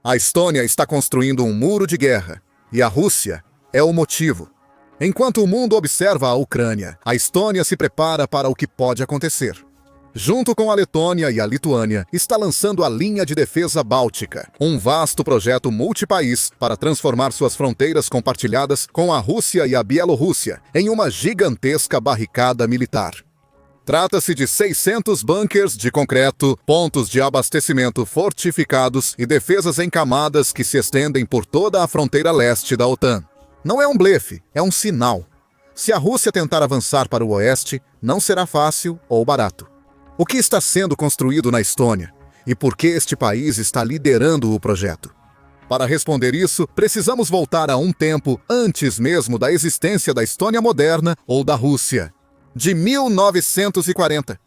A Estônia está construindo um muro de guerra, e a Rússia é o motivo. Enquanto o mundo observa a Ucrânia, a Estônia se prepara para o que pode acontecer. Junto com a Letônia e a Lituânia, está lançando a Linha de Defesa Báltica, um vasto projeto multipaís para transformar suas fronteiras compartilhadas com a Rússia e a Bielorrússia em uma gigantesca barricada militar. Trata-se de 600 bunkers de concreto, pontos de abastecimento fortificados e defesas em camadas que se estendem por toda a fronteira leste da OTAN. Não é um blefe, é um sinal. Se a Rússia tentar avançar para o oeste, não será fácil ou barato. O que está sendo construído na Estônia? E por que este país está liderando o projeto? Para responder isso, precisamos voltar a um tempo antes mesmo da existência da Estônia moderna ou da Rússia. De 1940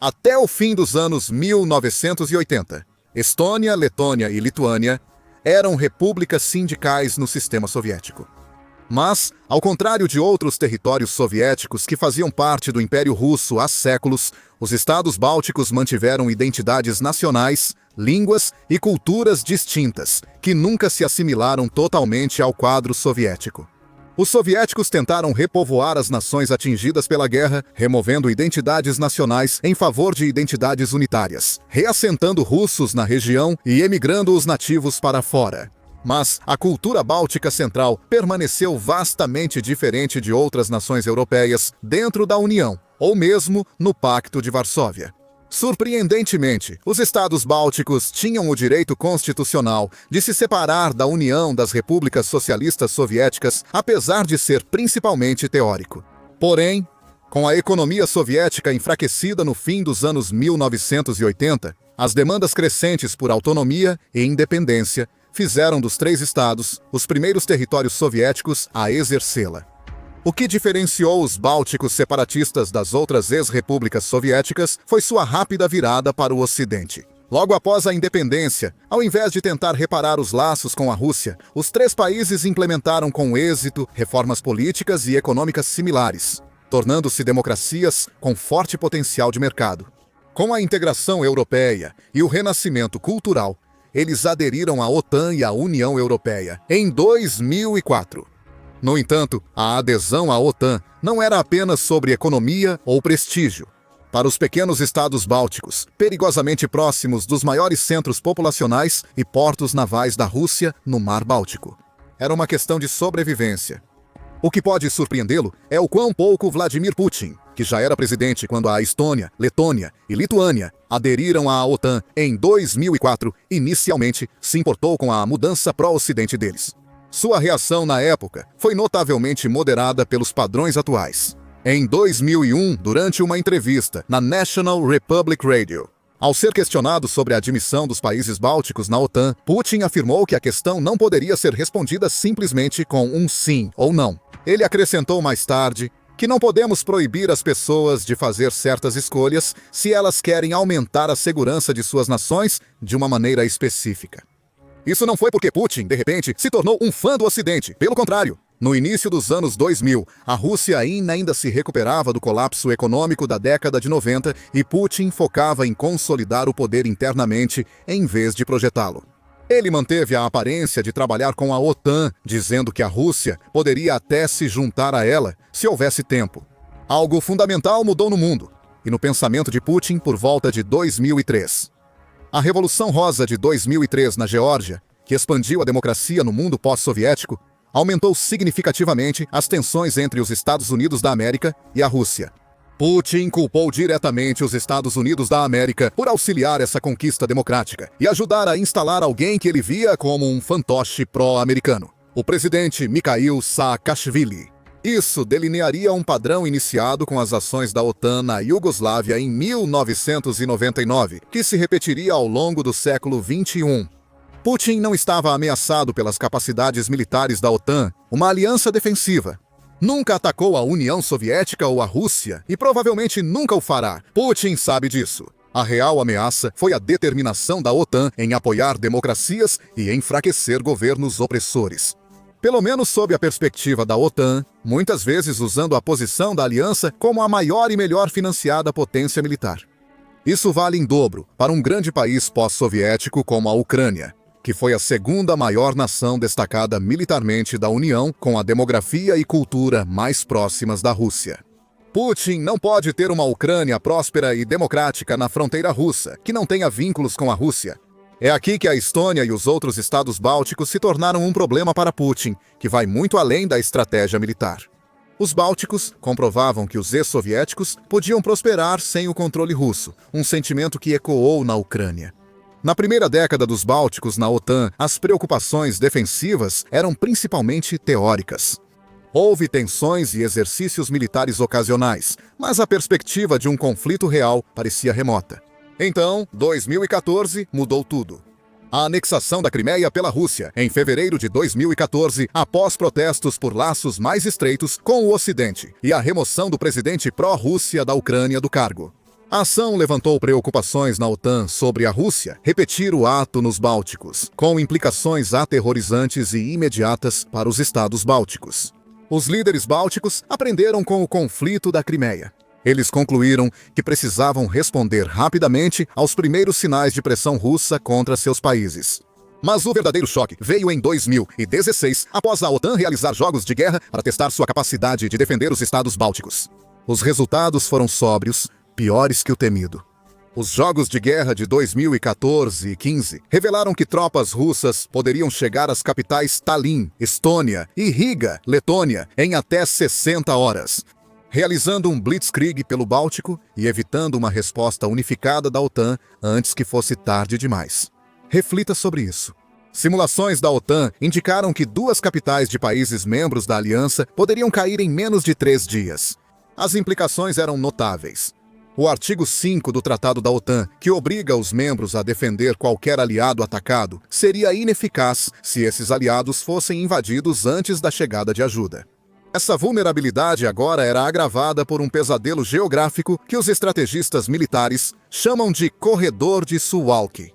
até o fim dos anos 1980, Estônia, Letônia e Lituânia eram repúblicas sindicais no sistema soviético. Mas, ao contrário de outros territórios soviéticos que faziam parte do Império Russo há séculos, os estados bálticos mantiveram identidades nacionais, línguas e culturas distintas, que nunca se assimilaram totalmente ao quadro soviético. Os soviéticos tentaram repovoar as nações atingidas pela guerra, removendo identidades nacionais em favor de identidades unitárias, reassentando russos na região e emigrando os nativos para fora. Mas a cultura báltica central permaneceu vastamente diferente de outras nações europeias dentro da União, ou mesmo no Pacto de Varsóvia. Surpreendentemente, os estados bálticos tinham o direito constitucional de se separar da União das Repúblicas Socialistas Soviéticas, apesar de ser principalmente teórico. Porém, com a economia soviética enfraquecida no fim dos anos 1980, as demandas crescentes por autonomia e independência fizeram dos três estados os primeiros territórios soviéticos a exercê-la. O que diferenciou os bálticos separatistas das outras ex-repúblicas soviéticas foi sua rápida virada para o Ocidente. Logo após a independência, ao invés de tentar reparar os laços com a Rússia, os três países implementaram com êxito reformas políticas e econômicas similares, tornando-se democracias com forte potencial de mercado. Com a integração europeia e o renascimento cultural, eles aderiram à OTAN e à União Europeia em 2004. No entanto, a adesão à OTAN não era apenas sobre economia ou prestígio. Para os pequenos estados bálticos, perigosamente próximos dos maiores centros populacionais e portos navais da Rússia no Mar Báltico, era uma questão de sobrevivência. O que pode surpreendê-lo é o quão pouco Vladimir Putin, que já era presidente quando a Estônia, Letônia e Lituânia aderiram à OTAN em 2004, inicialmente se importou com a mudança pró-ocidente deles. Sua reação na época foi notavelmente moderada pelos padrões atuais. Em 2001, durante uma entrevista na National Republic Radio, ao ser questionado sobre a admissão dos países bálticos na OTAN, Putin afirmou que a questão não poderia ser respondida simplesmente com um sim ou não. Ele acrescentou mais tarde que não podemos proibir as pessoas de fazer certas escolhas se elas querem aumentar a segurança de suas nações de uma maneira específica. Isso não foi porque Putin, de repente, se tornou um fã do Ocidente. Pelo contrário, no início dos anos 2000, a Rússia ainda se recuperava do colapso econômico da década de 90 e Putin focava em consolidar o poder internamente em vez de projetá-lo. Ele manteve a aparência de trabalhar com a OTAN, dizendo que a Rússia poderia até se juntar a ela se houvesse tempo. Algo fundamental mudou no mundo e no pensamento de Putin por volta de 2003. A Revolução Rosa de 2003 na Geórgia, que expandiu a democracia no mundo pós-soviético, aumentou significativamente as tensões entre os Estados Unidos da América e a Rússia. Putin culpou diretamente os Estados Unidos da América por auxiliar essa conquista democrática e ajudar a instalar alguém que ele via como um fantoche pró-americano, o presidente Mikhail Saakashvili. Isso delinearia um padrão iniciado com as ações da OTAN na Iugoslávia em 1999, que se repetiria ao longo do século XXI. Putin não estava ameaçado pelas capacidades militares da OTAN, uma aliança defensiva. Nunca atacou a União Soviética ou a Rússia e provavelmente nunca o fará. Putin sabe disso. A real ameaça foi a determinação da OTAN em apoiar democracias e enfraquecer governos opressores. Pelo menos sob a perspectiva da OTAN, muitas vezes usando a posição da aliança como a maior e melhor financiada potência militar. Isso vale em dobro para um grande país pós-soviético como a Ucrânia. que foi a segunda maior nação destacada militarmente da União, com a demografia e cultura mais próximas da Rússia. Putin não pode ter uma Ucrânia próspera e democrática na fronteira russa, que não tenha vínculos com a Rússia. É aqui que a Estônia e os outros estados bálticos se tornaram um problema para Putin, que vai muito além da estratégia militar. Os bálticos comprovavam que os ex-soviéticos podiam prosperar sem o controle russo, um sentimento que ecoou na Ucrânia. Na primeira década dos bálticos na OTAN, as preocupações defensivas eram principalmente teóricas. Houve tensões e exercícios militares ocasionais, mas a perspectiva de um conflito real parecia remota. Então, 2014 mudou tudo. A anexação da Crimeia pela Rússia, em fevereiro de 2014, após protestos por laços mais estreitos com o Ocidente, e a remoção do presidente pró-Rússia da Ucrânia do cargo. A ação levantou preocupações na OTAN sobre a Rússia repetir o ato nos Bálticos, com implicações aterrorizantes e imediatas para os estados bálticos. Os líderes bálticos aprenderam com o conflito da Crimeia. Eles concluíram que precisavam responder rapidamente aos primeiros sinais de pressão russa contra seus países. Mas o verdadeiro choque veio em 2016, após a OTAN realizar jogos de guerra para testar sua capacidade de defender os estados bálticos. Os resultados foram sóbrios, piores que o temido. Os jogos de guerra de 2014 e 15 revelaram que tropas russas poderiam chegar às capitais Tallinn, Estônia, e Riga, Letônia, em até 60 horas, realizando um blitzkrieg pelo Báltico e evitando uma resposta unificada da OTAN antes que fosse tarde demais. Reflita sobre isso. Simulações da OTAN indicaram que 2 capitais de países membros da aliança poderiam cair em menos de 3 dias. As implicações eram notáveis. O artigo 5 do Tratado da OTAN, que obriga os membros a defender qualquer aliado atacado, seria ineficaz se esses aliados fossem invadidos antes da chegada de ajuda. Essa vulnerabilidade agora era agravada por um pesadelo geográfico que os estrategistas militares chamam de Corredor de Suwałki.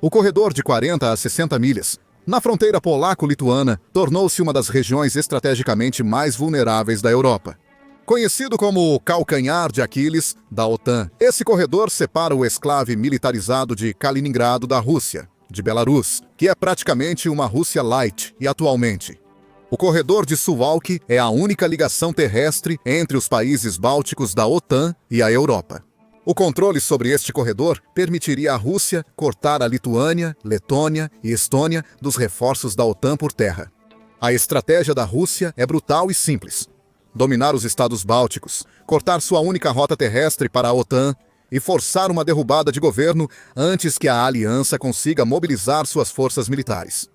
O corredor de 40 a 60 milhas, na fronteira polaco-lituana, tornou-se uma das regiões estrategicamente mais vulneráveis da Europa. Conhecido como o calcanhar de Aquiles da OTAN, esse corredor separa o exclave militarizado de Kaliningrado da Rússia, de Belarus, que é praticamente uma Rússia light e atualmente. O corredor de Suwałki é a única ligação terrestre entre os países bálticos da OTAN e a Europa. O controle sobre este corredor permitiria à Rússia cortar a Lituânia, Letônia e Estônia dos reforços da OTAN por terra. A estratégia da Rússia é brutal e simples: dominar os estados bálticos, cortar sua única rota terrestre para a OTAN e forçar uma derrubada de governo antes que a aliança consiga mobilizar suas forças militares.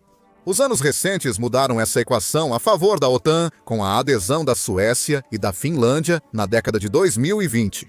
Os anos recentes mudaram essa equação a favor da OTAN com a adesão da Suécia e da Finlândia na década de 2020.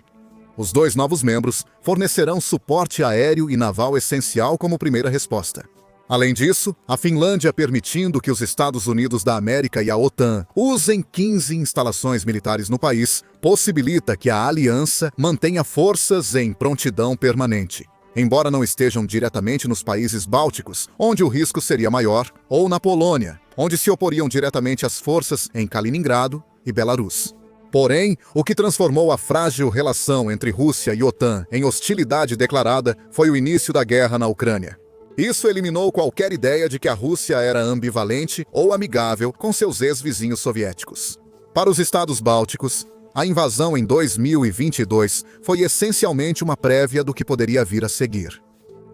Os 2 novos membros fornecerão suporte aéreo e naval essencial como primeira resposta. Além disso, a Finlândia permitindo que os Estados Unidos da América e a OTAN usem 15 instalações militares no país, possibilita que a aliança mantenha forças em prontidão permanente, embora não estejam diretamente nos países bálticos, onde o risco seria maior, ou na Polônia, onde se oporiam diretamente às forças em Kaliningrado e Belarus. Porém, o que transformou a frágil relação entre Rússia e OTAN em hostilidade declarada foi o início da guerra na Ucrânia. Isso eliminou qualquer ideia de que a Rússia era ambivalente ou amigável com seus ex-vizinhos soviéticos. Para os estados bálticos, a invasão em 2022 foi essencialmente uma prévia do que poderia vir a seguir.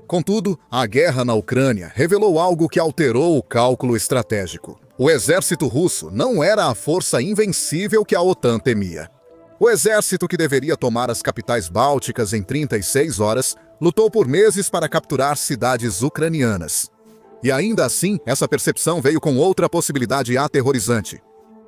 Contudo, a guerra na Ucrânia revelou algo que alterou o cálculo estratégico. O exército russo não era a força invencível que a OTAN temia. O exército, que deveria tomar as capitais bálticas em 36 horas, lutou por meses para capturar cidades ucranianas. E ainda assim, essa percepção veio com outra possibilidade aterrorizante.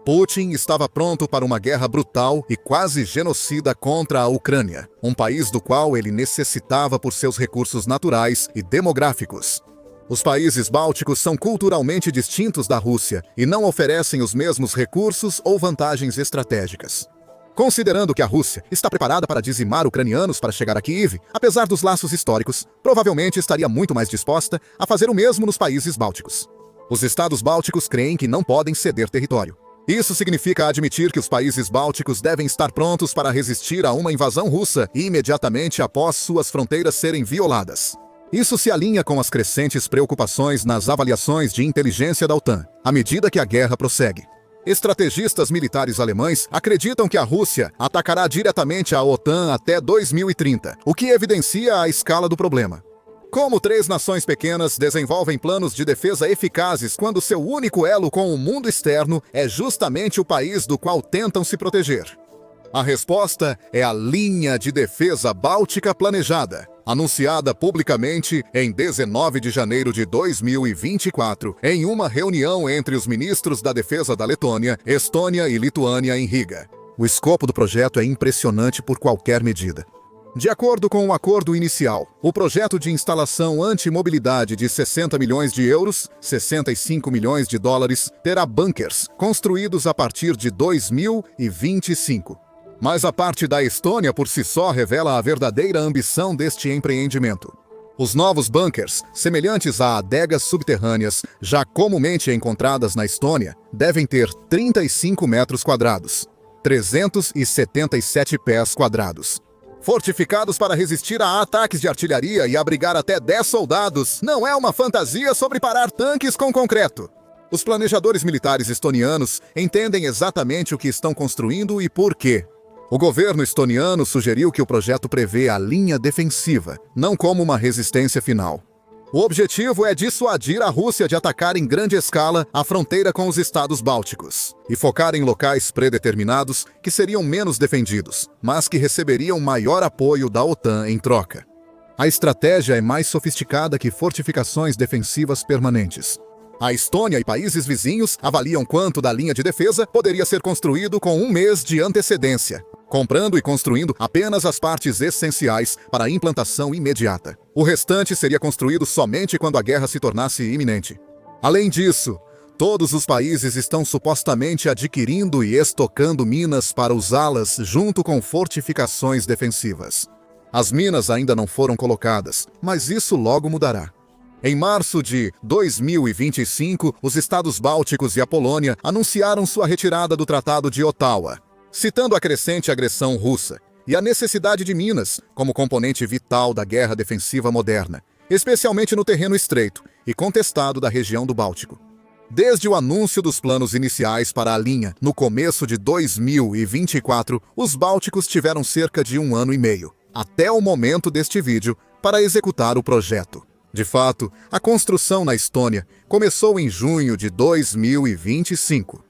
Putin estava pronto para uma guerra brutal e quase genocida contra a Ucrânia, um país do qual ele necessitava por seus recursos naturais e demográficos. Os países bálticos são culturalmente distintos da Rússia e não oferecem os mesmos recursos ou vantagens estratégicas. Considerando que a Rússia está preparada para dizimar ucranianos para chegar a Kiev, apesar dos laços históricos, provavelmente estaria muito mais disposta a fazer o mesmo nos países bálticos. Os estados bálticos creem que não podem ceder território. Isso significa admitir que os países bálticos devem estar prontos para resistir a uma invasão russa imediatamente após suas fronteiras serem violadas. Isso se alinha com as crescentes preocupações nas avaliações de inteligência da OTAN, à medida que a guerra prossegue. Estrategistas militares alemães acreditam que a Rússia atacará diretamente a OTAN até 2030, o que evidencia a escala do problema. Como três nações pequenas desenvolvem planos de defesa eficazes quando seu único elo com o mundo externo é justamente o país do qual tentam se proteger? A resposta é a Linha de Defesa Báltica Planejada, anunciada publicamente em 19 de janeiro de 2024, em uma reunião entre os ministros da Defesa da Letônia, Estônia e Lituânia em Riga. O escopo do projeto é impressionante por qualquer medida. De acordo com o acordo inicial, o projeto de instalação antimobilidade de 60 milhões de euros, 65 milhões de dólares, terá bunkers construídos a partir de 2025. Mas a parte da Estônia por si só revela a verdadeira ambição deste empreendimento. Os novos bunkers, semelhantes a adegas subterrâneas já comumente encontradas na Estônia, devem ter 35 metros quadrados, 377 pés quadrados. Fortificados para resistir a ataques de artilharia e abrigar até 10 soldados, não é uma fantasia sobre parar tanques com concreto. Os planejadores militares estonianos entendem exatamente o que estão construindo e por quê. O governo estoniano sugeriu que o projeto prevê a linha defensiva, não como uma resistência final. O objetivo é dissuadir a Rússia de atacar em grande escala a fronteira com os estados bálticos e focar em locais predeterminados que seriam menos defendidos, mas que receberiam maior apoio da OTAN em troca. A estratégia é mais sofisticada que fortificações defensivas permanentes. A Estônia e países vizinhos avaliam quanto da linha de defesa poderia ser construído com um mês de antecedência, comprando e construindo apenas as partes essenciais para a implantação imediata. O restante seria construído somente quando a guerra se tornasse iminente. Além disso, todos os países estão supostamente adquirindo e estocando minas para usá-las junto com fortificações defensivas. As minas ainda não foram colocadas, mas isso logo mudará. Em março de 2025, os estados bálticos e a Polônia anunciaram sua retirada do Tratado de Ottawa, citando a crescente agressão russa e a necessidade de minas como componente vital da guerra defensiva moderna, especialmente no terreno estreito e contestado da região do Báltico. Desde o anúncio dos planos iniciais para a linha, no começo de 2024, os bálticos tiveram cerca de 1 ano e meio, até o momento deste vídeo, para executar o projeto. De fato, a construção na Estônia começou em junho de 2025.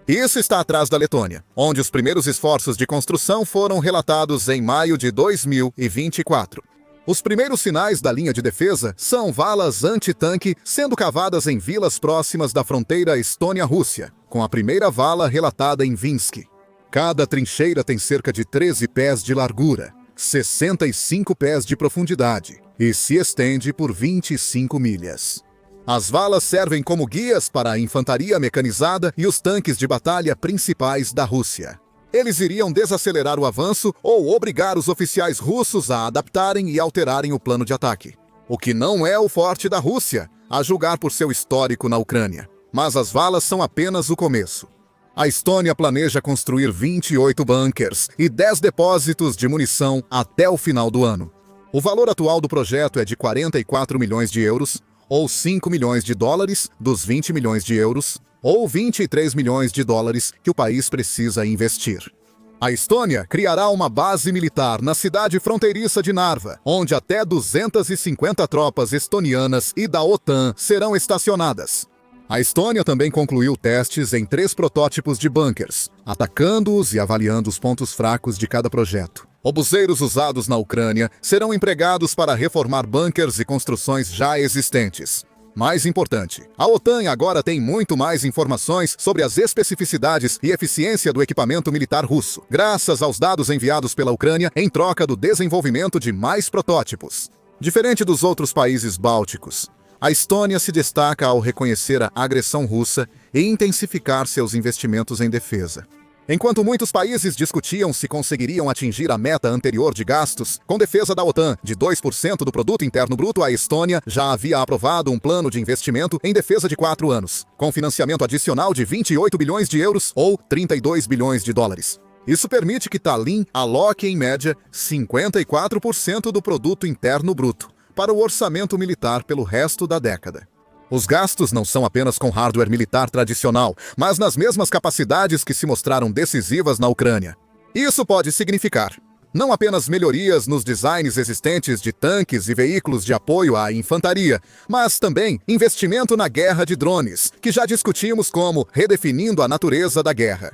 Isso está atrás da Letônia, onde os primeiros esforços de construção foram relatados em maio de 2024. Os primeiros sinais da linha de defesa são valas anti-tanque sendo cavadas em vilas próximas da fronteira Estônia-Rússia, com a primeira vala relatada em Vinsk. Cada trincheira tem cerca de 13 pés de largura, 65 pés de profundidade e se estende por 25 milhas. As valas servem como guias para a infantaria mecanizada e os tanques de batalha principais da Rússia. Eles iriam desacelerar o avanço ou obrigar os oficiais russos a adaptarem e alterarem o plano de ataque. O que não é o forte da Rússia, a julgar por seu histórico na Ucrânia. Mas as valas são apenas o começo. A Estônia planeja construir 28 bunkers e 10 depósitos de munição até o final do ano. O valor atual do projeto é de 44 milhões de euros, ou 5 milhões de dólares dos 20 milhões de euros, ou 23 milhões de dólares que o país precisa investir. A Estônia criará uma base militar na cidade fronteiriça de Narva, onde até 250 tropas estonianas e da OTAN serão estacionadas. A Estônia também concluiu testes em 3 protótipos de bunkers, atacando-os e avaliando os pontos fracos de cada projeto. Obuseiros usados na Ucrânia serão empregados para reformar bunkers e construções já existentes. Mais importante, a OTAN agora tem muito mais informações sobre as especificidades e eficiência do equipamento militar russo, graças aos dados enviados pela Ucrânia em troca do desenvolvimento de mais protótipos. Diferente dos outros países bálticos, a Estônia se destaca ao reconhecer a agressão russa e intensificar seus investimentos em defesa. Enquanto muitos países discutiam se conseguiriam atingir a meta anterior de gastos com defesa da OTAN de 2% do produto interno bruto, a Estônia já havia aprovado um plano de investimento em defesa de 4 anos, com financiamento adicional de 28 bilhões de euros ou 32 bilhões de dólares. Isso permite que Tallinn aloque, em média, 54% do produto interno bruto para o orçamento militar pelo resto da década. Os gastos não são apenas com hardware militar tradicional, mas nas mesmas capacidades que se mostraram decisivas na Ucrânia. Isso pode significar não apenas melhorias nos designs existentes de tanques e veículos de apoio à infantaria, mas também investimento na guerra de drones, que já discutimos como redefinindo a natureza da guerra.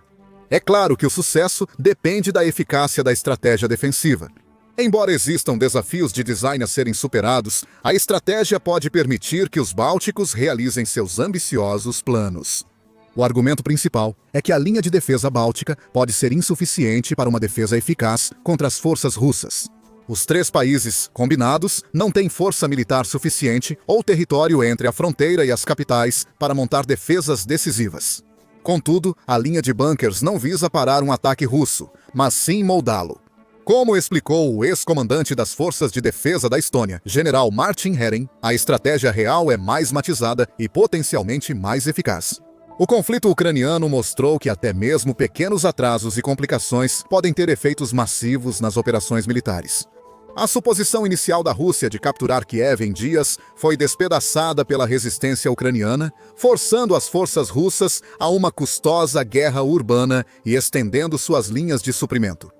É claro que o sucesso depende da eficácia da estratégia defensiva. Embora existam desafios de design a serem superados, a estratégia pode permitir que os bálticos realizem seus ambiciosos planos. O argumento principal é que a linha de defesa báltica pode ser insuficiente para uma defesa eficaz contra as forças russas. Os três países, combinados, não têm força militar suficiente ou território entre a fronteira e as capitais para montar defesas decisivas. Contudo, a linha de bunkers não visa parar um ataque russo, mas sim moldá-lo. Como explicou o ex-comandante das Forças de Defesa da Estônia, General Martin Hering, a estratégia real é mais matizada e potencialmente mais eficaz. O conflito ucraniano mostrou que até mesmo pequenos atrasos e complicações podem ter efeitos massivos nas operações militares. A suposição inicial da Rússia de capturar Kiev em dias foi despedaçada pela resistência ucraniana, forçando as forças russas a uma custosa guerra urbana e estendendo suas linhas de suprimento.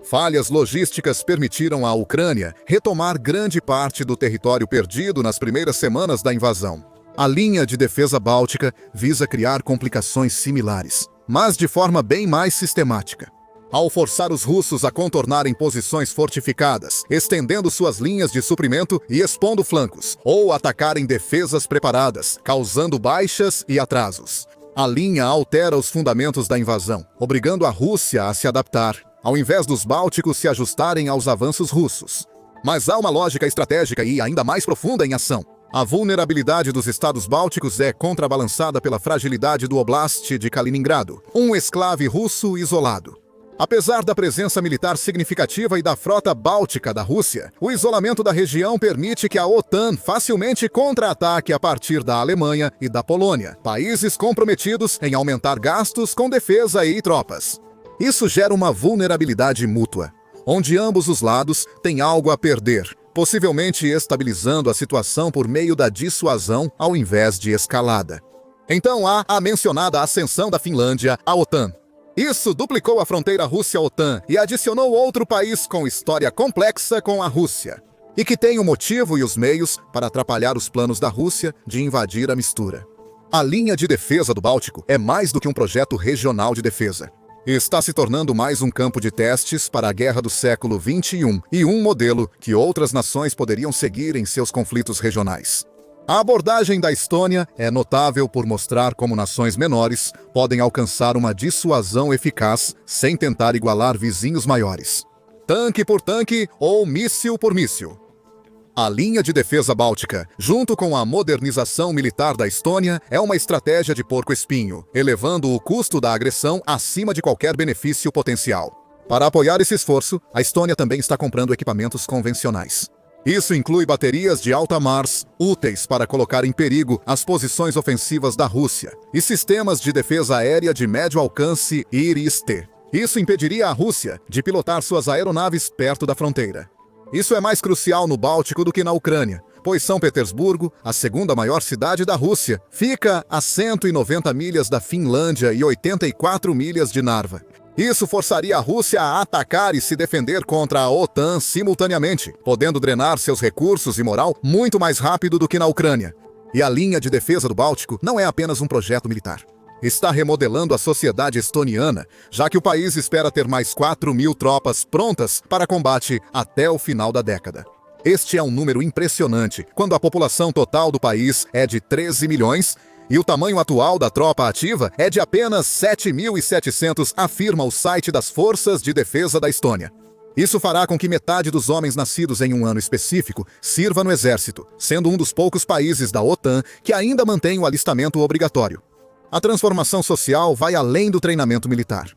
Falhas logísticas permitiram à Ucrânia retomar grande parte do território perdido nas primeiras semanas da invasão. A linha de defesa báltica visa criar complicações similares, mas de forma bem mais sistemática. Ao forçar os russos a contornarem posições fortificadas, estendendo suas linhas de suprimento e expondo flancos, ou atacarem defesas preparadas, causando baixas e atrasos. A linha altera os fundamentos da invasão, obrigando a Rússia a se adaptar, ao invés dos bálticos se ajustarem aos avanços russos. Mas há uma lógica estratégica e ainda mais profunda em ação. A vulnerabilidade dos estados bálticos é contrabalançada pela fragilidade do Oblast de Kaliningrado, um exclave russo isolado. Apesar da presença militar significativa e da frota báltica da Rússia, o isolamento da região permite que a OTAN facilmente contra-ataque a partir da Alemanha e da Polônia, países comprometidos em aumentar gastos com defesa e tropas. Isso gera uma vulnerabilidade mútua, onde ambos os lados têm algo a perder, possivelmente estabilizando a situação por meio da dissuasão ao invés de escalada. Então há a mencionada ascensão da Finlândia à OTAN. Isso duplicou a fronteira Rússia-OTAN e adicionou outro país com história complexa com a Rússia, e que tem o motivo e os meios para atrapalhar os planos da Rússia de invadir a mistura. A linha de defesa do Báltico é mais do que um projeto regional de defesa. Está se tornando mais um campo de testes para a guerra do século XXI e um modelo que outras nações poderiam seguir em seus conflitos regionais. A abordagem da Estônia é notável por mostrar como nações menores podem alcançar uma dissuasão eficaz sem tentar igualar vizinhos maiores. Tanque por tanque ou míssil por míssil. A linha de defesa báltica, junto com a modernização militar da Estônia, é uma estratégia de porco-espinho, elevando o custo da agressão acima de qualquer benefício potencial. Para apoiar esse esforço, a Estônia também está comprando equipamentos convencionais. Isso inclui baterias de alta Mars, úteis para colocar em perigo as posições ofensivas da Rússia, e sistemas de defesa aérea de médio alcance IRIS-T. Isso impediria a Rússia de pilotar suas aeronaves perto da fronteira. Isso é mais crucial no Báltico do que na Ucrânia, pois São Petersburgo, a segunda maior cidade da Rússia, fica a 190 milhas da Finlândia e 84 milhas de Narva. Isso forçaria a Rússia a atacar e se defender contra a OTAN simultaneamente, podendo drenar seus recursos e moral muito mais rápido do que na Ucrânia. E a linha de defesa do Báltico não é apenas um projeto militar. Está remodelando a sociedade estoniana, já que o país espera ter mais 4.000 tropas prontas para combate até o final da década. Este é um número impressionante, quando a população total do país é de 13 milhões e o tamanho atual da tropa ativa é de apenas 7.700, afirma o site das Forças de Defesa da Estônia. Isso fará com que metade dos homens nascidos em um ano específico sirva no exército, sendo um dos poucos países da OTAN que ainda mantém o alistamento obrigatório. A transformação social vai além do treinamento militar.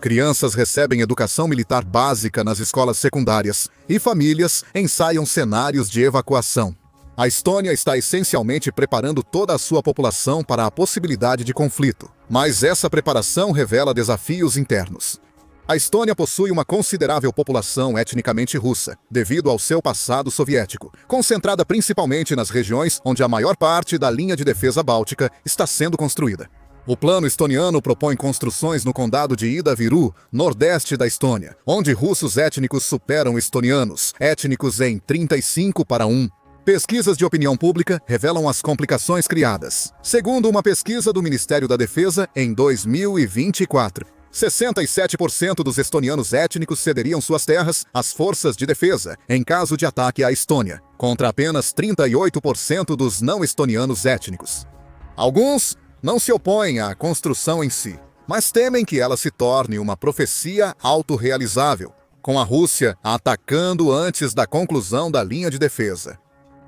Crianças recebem educação militar básica nas escolas secundárias e famílias ensaiam cenários de evacuação. A Estônia está essencialmente preparando toda a sua população para a possibilidade de conflito, mas essa preparação revela desafios internos. A Estônia possui uma considerável população etnicamente russa, devido ao seu passado soviético, concentrada principalmente nas regiões onde a maior parte da linha de defesa báltica está sendo construída. O plano estoniano propõe construções no condado de Ida-Viru, nordeste da Estônia, onde russos étnicos superam estonianos étnicos em 35-1. Pesquisas de opinião pública revelam as complicações criadas. Segundo uma pesquisa do Ministério da Defesa, em 2024, 67% dos estonianos étnicos cederiam suas terras às forças de defesa em caso de ataque à Estônia, contra apenas 38% dos não estonianos étnicos. Alguns não se opõem à construção em si, mas temem que ela se torne uma profecia autorrealizável, com a Rússia atacando antes da conclusão da linha de defesa.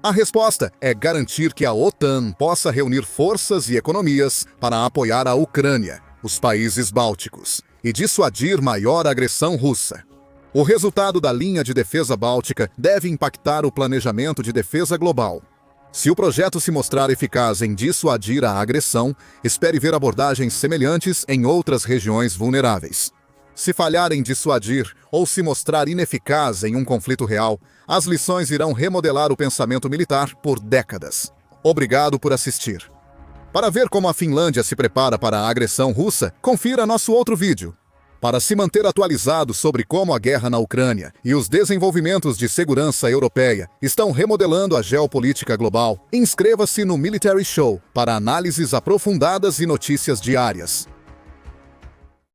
A resposta é garantir que a OTAN possa reunir forças e economias para apoiar a Ucrânia, os países bálticos, e dissuadir maior agressão russa. O resultado da linha de defesa báltica deve impactar o planejamento de defesa global. Se o projeto se mostrar eficaz em dissuadir a agressão, espere ver abordagens semelhantes em outras regiões vulneráveis. Se falhar em dissuadir ou se mostrar ineficaz em um conflito real, as lições irão remodelar o pensamento militar por décadas. Obrigado por assistir. Para ver como a Finlândia se prepara para a agressão russa, confira nosso outro vídeo. Para se manter atualizado sobre como a guerra na Ucrânia e os desenvolvimentos de segurança europeia estão remodelando a geopolítica global, inscreva-se no Military Show para análises aprofundadas e notícias diárias.